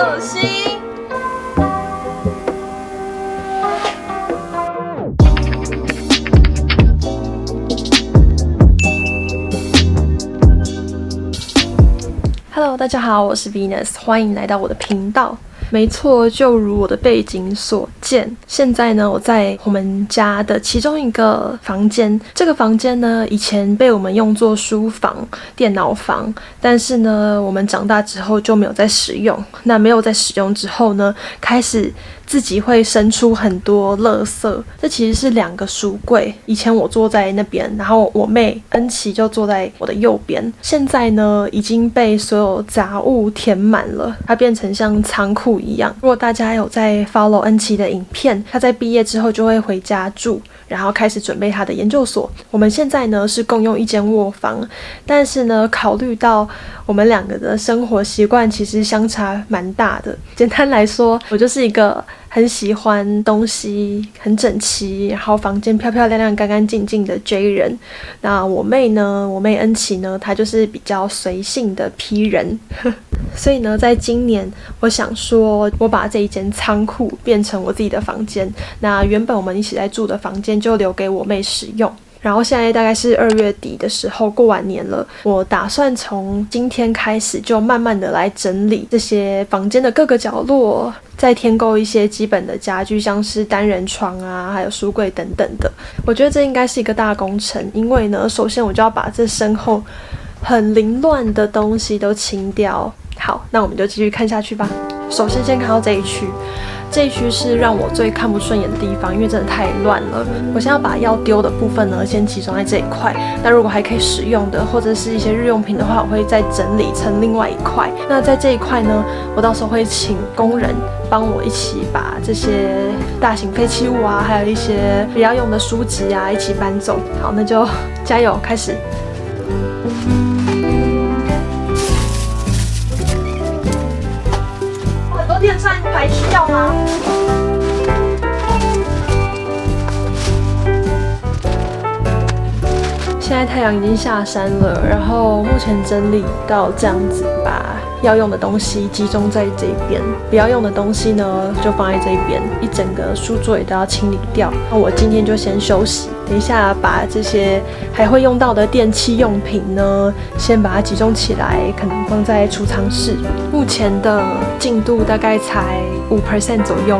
恶心。Hello， 大家好，我是 Venus， 欢迎来到我的频道。没错，就如我的背景所见，现在呢，我在我们家的其中一个房间。这个房间呢，以前被我们用作书房、电脑房，但是呢，我们长大之后就没有再使用。那没有再使用之后呢，开始自己会生出很多垃圾。这其实是2个书柜，以前我坐在那边，然后我妹恩琪就坐在我的右边。现在呢，已经被所有杂物填满了，它变成像仓库一样。如果大家有在 follow 恩琪的影片，她在毕业之后就会回家住，然后开始准备她的研究所。我们现在呢是共用一间卧房，但是呢，考虑到我们2个的生活习惯其实相差蛮大的。简单来说，我就是一个很喜欢东西很整齐，然后房间漂漂亮亮、干干净净的 J 人。那我妹呢？我妹恩琪呢？她就是比较随性的 P 人。所以呢，在今年，我想说，我把这一间仓库变成我自己的房间。那原本我们一起在住的房间就留给我妹使用。然后现在大概是2月底的时候，过完年了，我打算从今天开始就慢慢的来整理这些房间的各个角落，再添购一些基本的家具，像是单人床啊，还有书柜等等的。我觉得这应该是一个大工程，因为呢，首先我就要把这身后很凌乱的东西都清掉。好，那我们就继续看下去吧。首先先看到这一区。这一区是让我最看不顺眼的地方，因为真的太乱了。我现在要把要丢的部分呢，先集中在这一块。那如果还可以使用的，或者是一些日用品的话，我会再整理成另外一块。那在这一块呢，我到时候会请工人帮我一起把这些大型废弃物啊，还有一些不要用的书籍啊，一起搬走。好，那就加油，开始。电扇还需要吗？现在太阳已经下山了，然后目前整理到这样子，把要用的东西集中在这边，不要用的东西呢就放在这边，一整个书桌也都要清理掉。那我今天就先休息，等一下把这些还会用到的电器用品呢，先把它集中起来，可能放在储藏室。目前的进度大概才5% 左右。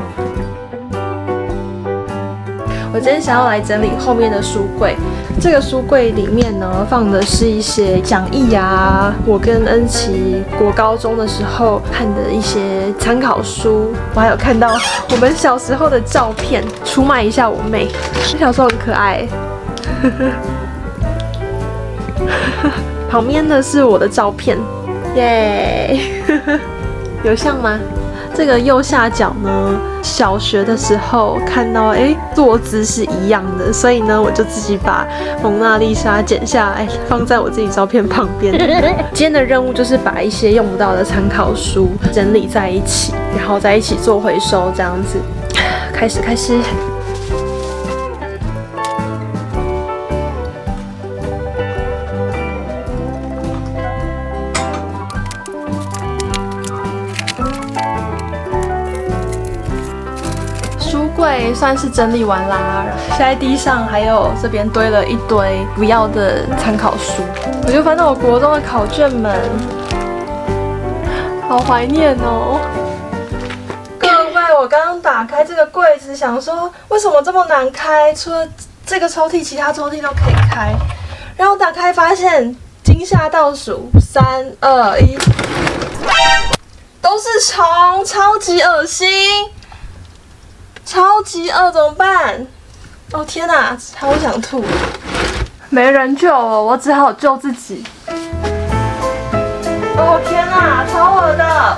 我今天想要来整理后面的书柜。这个书柜里面呢，放的是一些讲义啊，我跟恩琪国高中的时候看的一些参考书。我还有看到我们小时候的照片，出卖一下我妹。小时候很可爱。旁边的是我的照片，耶！有像吗？这个右下角呢，小学的时候看到，坐姿是一样的，所以呢，我就自己把蒙娜丽莎剪下来，放在我自己照片旁边。今天的任务就是把一些用不到的参考书整理在一起，然后再一起做回收，这样子。开始。柜算是整理完啦，现在地上还有这边堆了一堆不要的参考书，我就翻到我国中的考卷们，好怀念哦。各位，我刚刚打开这个柜子，想说为什么这么难开？除了这个抽屉，其他抽屉都可以开。然后打开发现，惊吓倒数3、2、1，都是虫，超级恶心。超级饿怎么办？哦天哪，超想吐！没人救我，我只好救自己。哦天哪，超恶的！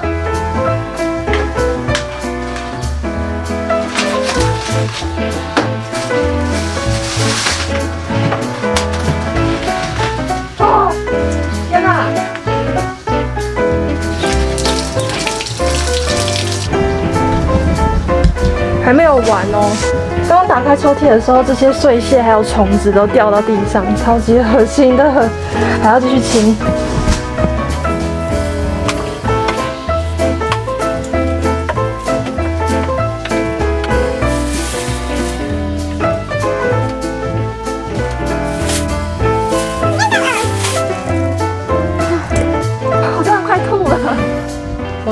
哦天哪！还没有完哦！刚刚打开抽屉的时候，这些碎屑还有虫子都掉到地上，超级恶心的，还要继续清。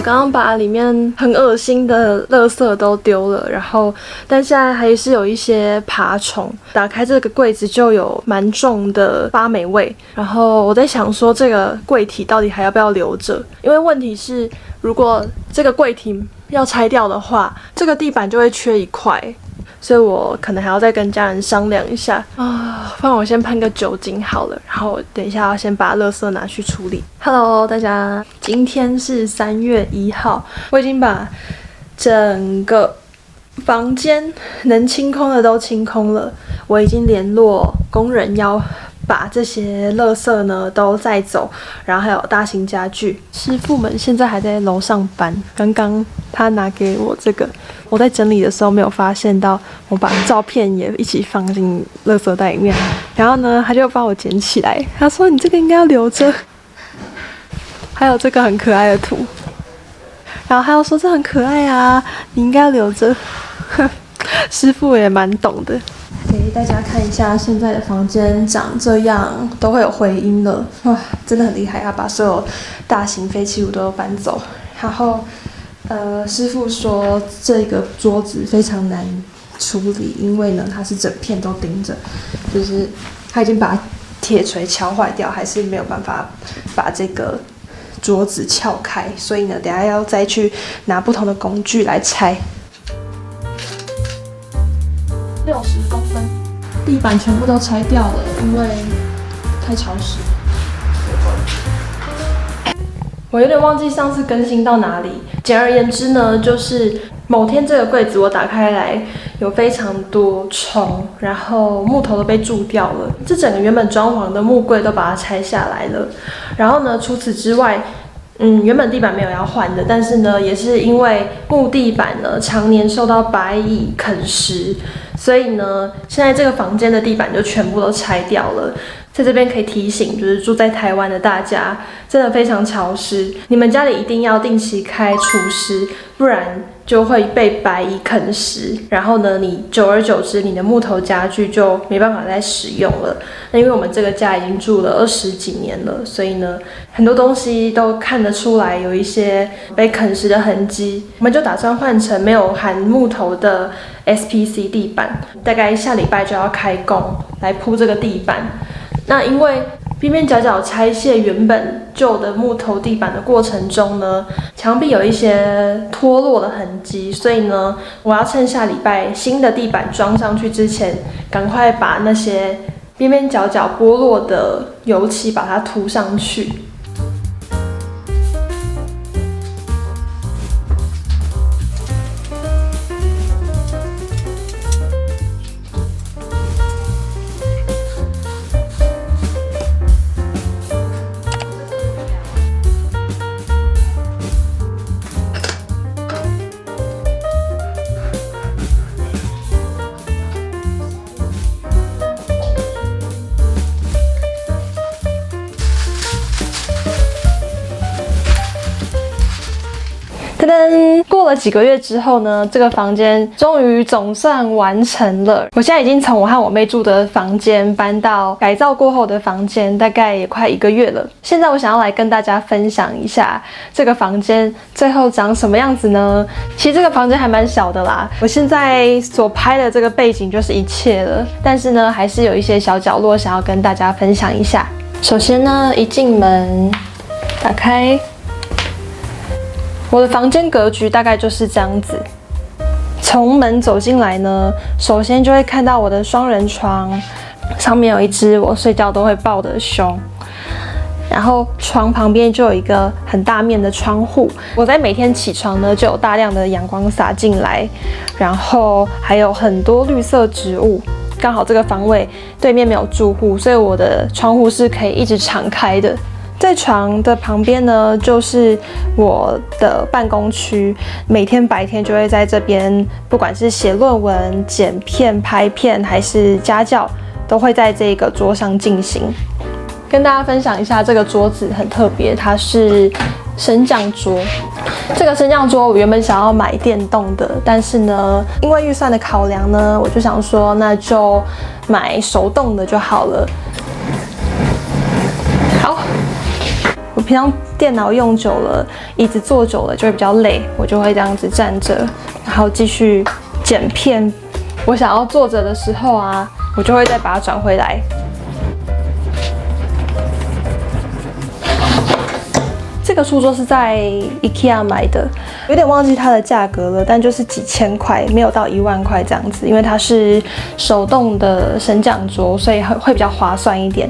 我刚刚把里面很恶心的垃圾都丢了，但现在还是有一些爬虫。打开这个柜子就有蛮重的发霉味，然后我在想说这个柜体到底还要不要留着？因为问题是，如果这个柜体要拆掉的话，这个地板就会缺一块。所以我可能还要再跟家人商量一下啊，不然我先喷个酒精好了，然后等一下要先把垃圾拿去处理。Hello， 大家，今天是3月1号，我已经把整个房间能清空的都清空了，我已经联络工人要把这些垃圾呢都载走，然后还有大型家具。师傅们现在还在楼上搬，刚刚他拿给我这个，我在整理的时候没有发现到，我把照片也一起放进垃圾袋里面，然后呢他就帮我捡起来，他说你这个应该要留着，还有这个很可爱的图，然后他又说这很可爱啊，你应该要留着。师傅也蛮懂的。给大家看一下现在的房间长这样，都会有回音了，哇，真的很厉害，要把所有大型废弃物都搬走。然后，师傅说这个桌子非常难处理，因为呢它是整片都钉着，就是他已经把铁锤敲坏掉，还是没有办法把这个桌子撬开，所以呢，等一下要再去拿不同的工具来拆。60公分，地板全部都拆掉了，因为太潮湿。我有点忘记上次更新到哪里。简而言之呢，就是某天这个柜子我打开来，有非常多虫，然后木头都被蛀掉了。这整个原本装潢的木柜都把它拆下来了。然后呢，除此之外，原本地板没有要换的，但是呢，也是因为木地板呢常年受到白蚁啃食，所以呢，现在这个房间的地板就全部都拆掉了。在这边可以提醒，就是住在台湾的大家，真的非常潮湿，你们家里一定要定期开除湿，不然就会被白蚁啃食。然后呢，你久而久之，你的木头家具就没办法再使用了。那因为我们这个家已经住了20几年了，所以呢，很多东西都看得出来有一些被啃食的痕迹。我们就打算换成没有含木头的 SPC 地板，大概下礼拜就要开工来铺这个地板。那因为边边角角拆卸原本旧的木头地板的过程中呢，墙壁有一些脱落的痕迹，所以呢，我要趁下礼拜新的地板装上去之前，赶快把那些边边角角剥落的油漆把它涂上去。噔噔，过了几个月之后呢，这个房间终于总算完成了。我现在已经从我和我妹住的房间搬到改造过后的房间，大概也快1个月了。现在我想要来跟大家分享一下这个房间最后长什么样子呢？其实这个房间还蛮小的啦，我现在所拍的这个背景就是一切了，但是呢，还是有一些小角落想要跟大家分享一下。首先呢，一进门，打开。我的房间格局大概就是这样子。从门走进来呢，首先就会看到我的双人床，上面有一只我睡觉都会抱的熊。然后床旁边就有一个很大面的窗户，我在每天起床呢就有大量的阳光洒进来，然后还有很多绿色植物。刚好这个房位对面没有住户，所以我的窗户是可以一直敞开的。在床的旁边呢，就是我的办公区。每天白天就会在这边，不管是写论文、剪片、拍片，还是家教，都会在这个桌上进行。跟大家分享一下，这个桌子很特别，它是升降桌。这个升降桌我原本想要买电动的，但是呢，因为预算的考量呢，我就想说，那就买手动的就好了。好。我平常电脑用久了，椅子坐久了就会比较累，我就会这样子站着，然后继续剪片。我想要坐着的时候啊，我就会再把它转回来。这个书桌是在 IKEA 买的，有点忘记它的价格了，但就是几千块，没有到1万块这样子。因为它是手动的升降桌，所以会比较划算一点。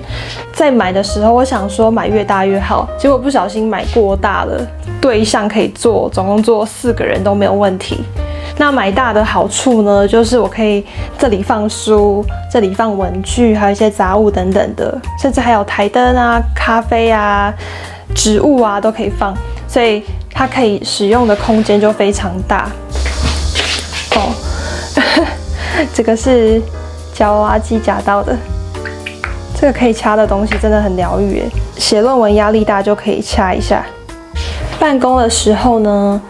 在买的时候，我想说买越大越好，结果不小心买过大了，对象可以坐，总共坐4个人都没有问题。那买大的好处呢，就是我可以这里放书，这里放文具，还有一些杂物等等的，甚至还有台灯啊、咖啡啊、植物啊都可以放，所以它可以使用的空间就非常大。哦，这个是夹娃娃机夹到的，这个可以掐的东西真的很疗愈耶。写论文压力大就可以掐一下。办公的时候呢，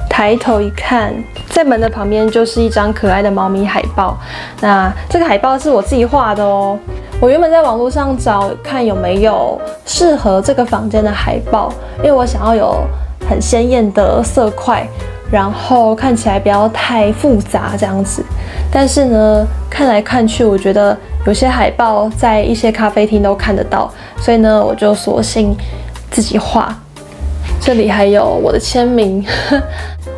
抬头一看，在门的旁边就是一张可爱的猫咪海报。那这个海报是我自己画的哦。我原本在网络上找看有没有适合这个房间的海报，因为我想要有很鲜艳的色块，然后看起来不要太复杂这样子。但是呢，看来看去，我觉得有些海报在一些咖啡厅都看得到，所以呢，我就索性自己画。这里还有我的签名，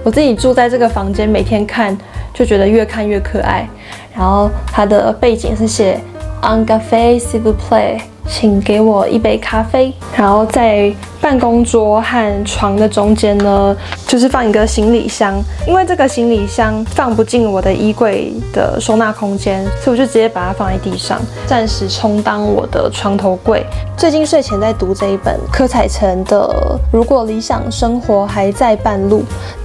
我自己住在这个房间，每天看就觉得越看越可爱。然后它的背景是写 Un café s'il vous plaît， 请给我一杯咖啡。然后在办公桌和床的中间呢，就是放一个行李箱，因为这个行李箱放不进我的衣柜的收纳空间，所以我就直接把它放在地上，暂时充当我的床头柜。最近睡前在读这一本柯采岑的《如果理想生活还在半路》。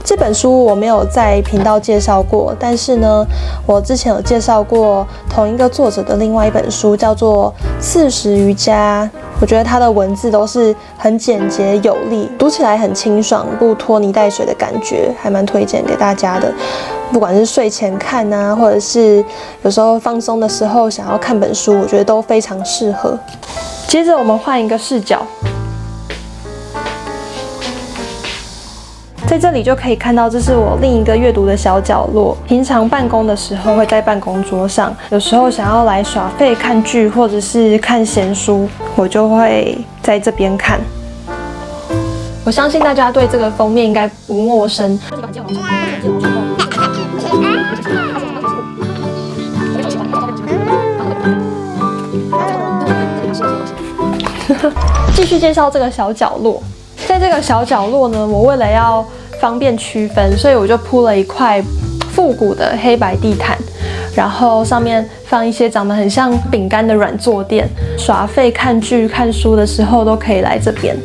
这本书我没有在频道介绍过，但是呢，我之前有介绍过同一个作者的另外一本书，叫做《40瑜伽》。我觉得它的文字都是很简洁有力，读起来很清爽，不拖泥带水的感觉，还蛮推荐给大家的。不管是睡前看啊，或者是有时候放松的时候想要看本书，我觉得都非常适合。接着我们换一个视角。在这里就可以看到，这是我另一个阅读的小角落。平常办公的时候会在办公桌上，有时候想要来耍废看剧或者是看闲书，我就会在这边看。我相信大家对这个封面应该不陌生。继续介绍这个小角落。在这个小角落呢，我为了要方便区分，所以我就铺了一块复古的黑白地毯，然后上面放一些长得很像饼干的软坐垫。耍废看剧看书的时候都可以来这边，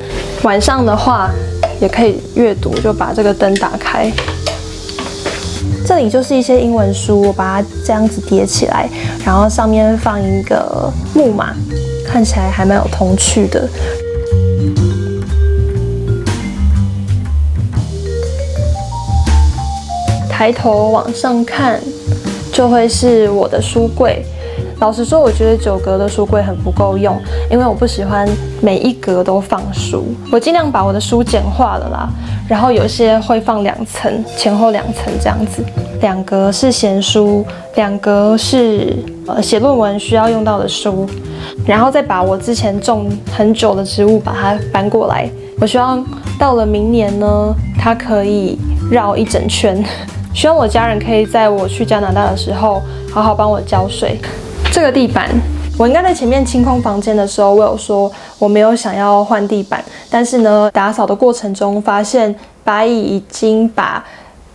晚上的话也可以阅读，就把这个灯打开。这里就是一些英文书，我把它这样子叠起来，然后上面放一个木马，看起来还蛮有童趣的。抬头往上看，就会是我的书柜。老实说，我觉得9格的书柜很不够用，因为我不喜欢每一格都放书。我尽量把我的书简化了啦，然后有些会放2层，前后2层这样子。2格是闲书，2格是写论文需要用到的书，然后再把我之前种很久的植物把它搬过来。我希望到了明年呢，它可以绕一整圈。希望我家人可以在我去加拿大的时候好好帮我浇水。这个地板，我应该在前面清空房间的时候，我有说我没有想要换地板，但是呢，打扫的过程中发现白蚁已经把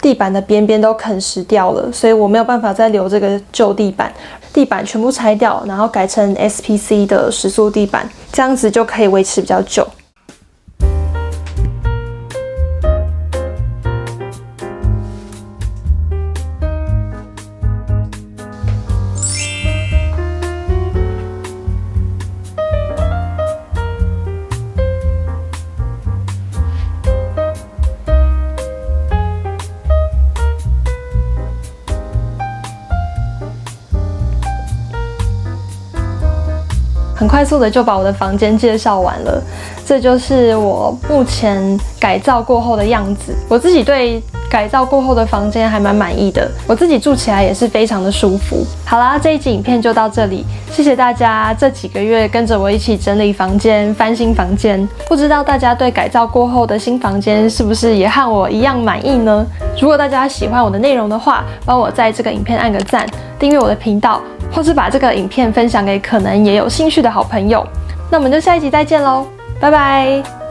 地板的边边都啃食掉了，所以我没有办法再留这个旧地板。地板全部拆掉，然后改成 SPC 的石塑地板，这样子就可以维持比较久。很快速的就把我的房间介绍完了。这就是我目前改造过后的样子。我自己对改造过后的房间还蛮满意的，我自己住起来也是非常的舒服。好啦，这一集影片就到这里，谢谢大家这几个月跟着我一起整理房间、翻新房间。不知道大家对改造过后的新房间是不是也和我一样满意呢？如果大家喜欢我的内容的话，帮我在这个影片按个赞，订阅我的频道，或是把这个影片分享给可能也有兴趣的好朋友。那我们就下一集再见喽，拜拜。